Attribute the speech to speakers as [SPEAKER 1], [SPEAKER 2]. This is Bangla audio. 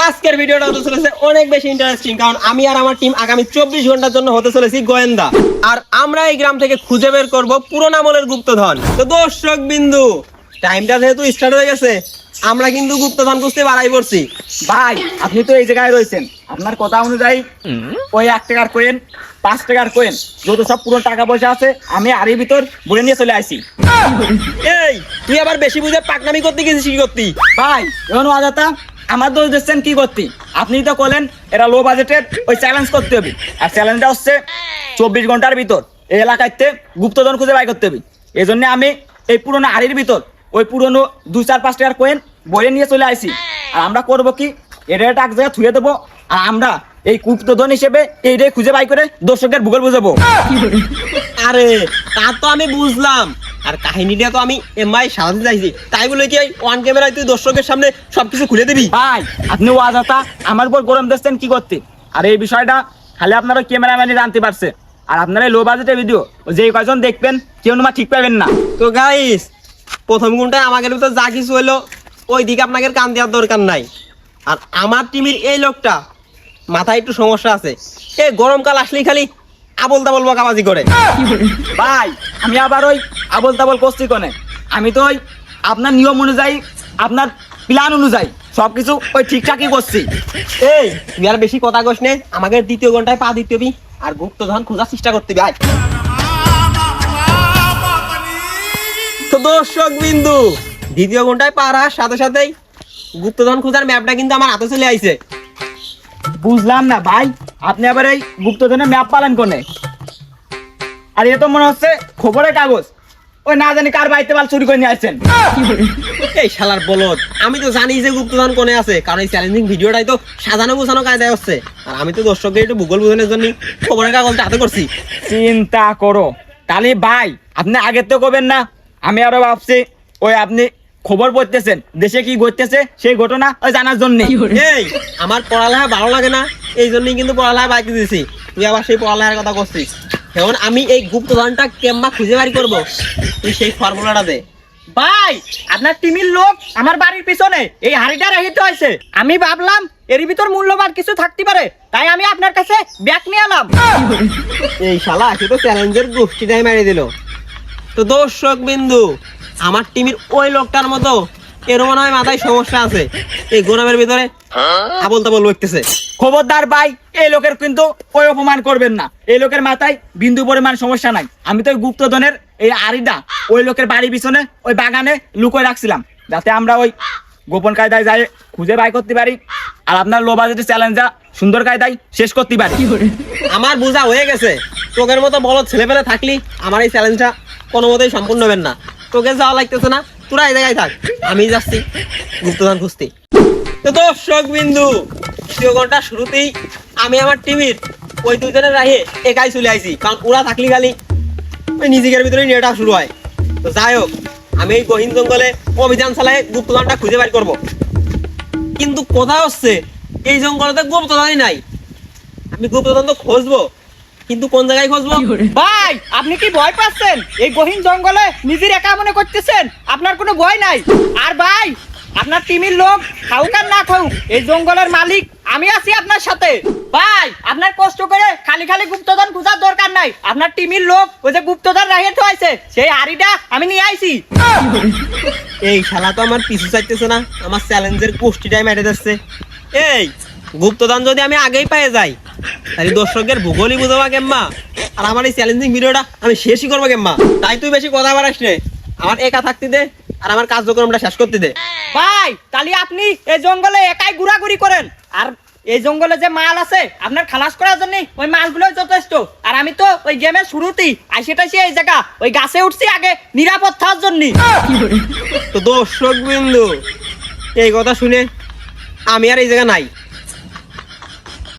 [SPEAKER 1] আজকের ভিডিওটা হতে চলেছে অনেক বেশি ইন্টারেস্টিং, কারণ আমি আর আমার টিম আগামী 24 ঘন্টার জন্য হতে চলেছি গোয়েন্দা। আর আমরা এই গ্রাম থেকে খুঁজে বের করব পুরোনো আমলের গুপ্তধন। তো দর্শক বিন্দু, টাইমটা যেহেতু স্টার্ট হয়ে গেছে, আমরা কিন্তু গুপ্তধন খুঁজতে বাড়াই পড়ছি।
[SPEAKER 2] ভাই আপনি তো এই জায়গায় রয়েছেন, আপনার কথা অনুযায়ী ওই 1 টাকার কয়েন, 5 টাকার কয়েন, যত সব পুরো টাকা পয়সা আছে আমি আরের ভিতর বলে নিয়ে চলে আসি।
[SPEAKER 1] এই তুই আবার বেশি বুঝে পাকনামি করতে গেছিস কি করতি?
[SPEAKER 2] ভাই এখন অজাতা আমার দোষ দিচ্ছেন কি করতে? আপনি তো বলেন এরা লো বাজেটের, ওই চ্যালেঞ্জ করতে হবে। আর চ্যালেঞ্জটা হচ্ছে 24 ঘন্টার ভিতর এই এলাকাতে গুপ্তধন খুঁজে বাই করতে হবে। এই জন্য আমি এই পুরোনো আড়ির ভিতর ওই পুরোনো 2-4-5 টাকার কয়েন বয়ে নিয়ে চলে আসি। আর আমরা করবো কি, এটা এক জায়গায় থুয়ে দেবো, আর আমরা এই গুপ্তধন হিসেবে এইটাই খুঁজে বাই করে দর্শকের ভূগোল বুঝাবো।
[SPEAKER 1] আরে তা তো আমি বুঝলাম, আর কাহিনীটা তো আমি এমআই সাজাতে চাইছি, তাই বলে কি ওয়ান ক্যামেরায় তুই দর্শকের সামনে সবকিছু খুলে দিবি?
[SPEAKER 2] ভাই আপনি অজাতা আমার উপর গরম দিচ্ছেন কি করতে? আর এই বিষয়টা খালি আপনারা ক্যামেরাম্যানই জানতে পারছে। আর আপনারা লো বাজেটের ভিডিও যে কয়জন দেখবেন কেউ না ঠিক পাবেন না।
[SPEAKER 1] তো গাইস, প্রথম গুণটা আমাদের ভিতর যা কিছু হলো ওই দিকে আপনাদের কান দেওয়ার দরকার নাই। আর আমার টিমের এই লোকটা মাথায় একটু সমস্যা আছে, এই গরমকাল আসলেই খালি আবল তাবল বকাবাজি করে।
[SPEAKER 2] ভাই আমি আবার ওই আবল তাবল করছি কোনে? আমি তো ওই আপনার নিয়ম অনুযায়ী, আপনার প্ল্যান অনুযায়ী সবকিছু ওই ঠিকঠাকই করছি।
[SPEAKER 1] এই তুই আর বেশি কথা কস নে, আমাকে দ্বিতীয় ঘন্টায় পা দিতে হবি আর গুপ্তধন খোঁজার চেষ্টা করতে হবে। আয়। তো দর্শক বিন্দু, দ্বিতীয় ঘন্টায় পা রাখার সাথে সাথেই গুপ্তধন খোঁজার ম্যাপটা কিন্তু আমার হাতে চলে আইছে।
[SPEAKER 2] বুঝলাম না ভাই, আপনি আবার এই গুপ্তধনের ম্যাপ পালন কোনে? আর এ তো মনে হচ্ছে খবরের কাগজ, ওই না জানি কার বাড়িতে মাল চুরি করে নিয়ে আসছেন।
[SPEAKER 1] এই শালার বলদ, আমি তো জানি যে গুপ্তধন কোনে আছে, কারণ এই চ্যালেঞ্জিং ভিডিওটাই তো সাজানো গোছানো কায়দায় হচ্ছে। আর আমি তো দর্শককে একটু ভূগোল বোঝানোর জন্য খবরের কাগজটা হাতে করছি।
[SPEAKER 2] চিন্তা করো তাহলে ভাই, আপনি আগের তো করবেন না। আমি আরো ভাবছি ওই আপনি খবর পড়তেছেন, দেশে কি ঘটতেছে সেই ঘটনা ওই জানার জন্য।
[SPEAKER 1] এই আমার পড়ালেখা ভালো লাগে না, এই জন্যই কিন্তু পড়ালেখা বাইকে দিয়েছি। তুই আবার সেই পড়ালেখার কথা করছিস। এখন আমি এই গুপ্তধনটা কেমবা খুঁজে বাড়ি করবো, তুই সেই ফর্মুলাটা দে।
[SPEAKER 2] ভাই আপনার টিমের লোক আমার বাড়ির পিছনে এই হাড়িটা রেখে হয়েছে, আমি ভাবলাম এর ভিতর মূল্যবান কিছু থাকতে পারে, তাই আমি আপনার কাছে ব্যাগ নিয়ে এলাম।
[SPEAKER 1] এই শালা সে তো চ্যালেঞ্জের গোষ্ঠীটাই মেরে দিল। তো দর্শক বিন্দু, আমার টিমের ওই লোকটার মতো এর মনে হয় মাথায় সমস্যা আছে, এই গোনামের ভিতরে আবল তাবল বলতেছে।
[SPEAKER 2] খবরদার ভাই, এই লোকের কিন্তু ওই অপমান করবেন না। এই লোকের মাথায় বিন্দু পরিমাণ সমস্যা নাই। আমি তো ওই গুপ্তধনের এই আড়িটা ওই লোকের বাড়ির পিছনে ওই বাগানে লুকোয় রাখছিলাম, যাতে আমরা ওই গোপন কায়দায় যাই খুঁজে বাই করতে পারি, আর আপনার লো বাজেটের চ্যালেঞ্জটা সুন্দর কায়দায় শেষ করতে পারি।
[SPEAKER 1] আমার বোঝা হয়ে গেছে, তোকের মতো বড় ছেলেপেলে থাকলি আমার এই চ্যালেঞ্জটা কোনো মতেই সম্পূর্ণ হবেন না। তোকে যাওয়া লাগতেছে না, তোরা এই জায়গায় থাক, আমি যাচ্ছি গুপ্তধন খুঁজতে। তো দর্শক বিন্দু, দ্বিতীয় ঘন্টা শুরুতেই আমি আমার টিমের ওই দুজনের রাহে একাই চলে আইছি, কারণ ওরা থাকলি খালি ওই নিজেদের ভিতরে নিয়েটা শুরু হয়। তো যাই হোক, আমি এই গহীন জঙ্গলে অভিযান চালায় গুপ্তধনটা খুঁজে বের করবো। কিন্তু কথা হচ্ছে এই জঙ্গলে তো গুপ্তধনই নাই। আমি গুপ্তধন তো খুঁজবো, কিন্তু কোন জায়গায় খুঁজবো?
[SPEAKER 2] ভাই আপনি কি ভয় পাচ্ছেন? এই গহীন জঙ্গলে নিজের একা মনে করতেছেন, আপনার কোনো ভয় নাই। আর ভাই আপনার টিমের লোক খাউক আর না খাউক, এই জঙ্গলের মালিক আমি আছি আপনার সাথে। ভাই আপনার কষ্ট করে খালি খালি গুপ্তধন খোঁজার দরকার নাই। আপনার টিমের লোক ওই যে গুপ্তধন রাখিয়ে থইছে, সেই হাড়িটা আমি নিয়ে আইছি।
[SPEAKER 1] এই শালা তো আমার পিছু চাইতেছে না, আমার চ্যালেঞ্জের গোষ্ঠীটাই মেরে যাচ্ছে। এই গুপ্তধন যদি আমি আগেই পেয়ে যাই, তাহলে দর্শকের ভূগোলই বুঝাবা কেম্মা, আর আমার এই চ্যালেঞ্জিং ভিডিওটা আমি শেষই করবো কেম্মা। তাই তুই বেশি কথা বাড়াস রে, আমার একা থাকতে দে আর আমার কার্যক্রমটা শেষ করতে দে।
[SPEAKER 2] ভাই তাহলে আপনি এই জঙ্গলে একাই ঘোরাঘুরি করেন, আর এই জঙ্গলে যে মাল আছে আপনার খালাস করার জন্য ওই মালগুলো যথেষ্ট। আর আমি তো ওই গেমের শুরুতেই আসি এই জায়গা ওই গাছে উঠছি আগে নিরাপদ থাকার জন্য।
[SPEAKER 1] তো দর্শক বিন্দু, এই কথা শুনে আমি আর এই জায়গা নাই।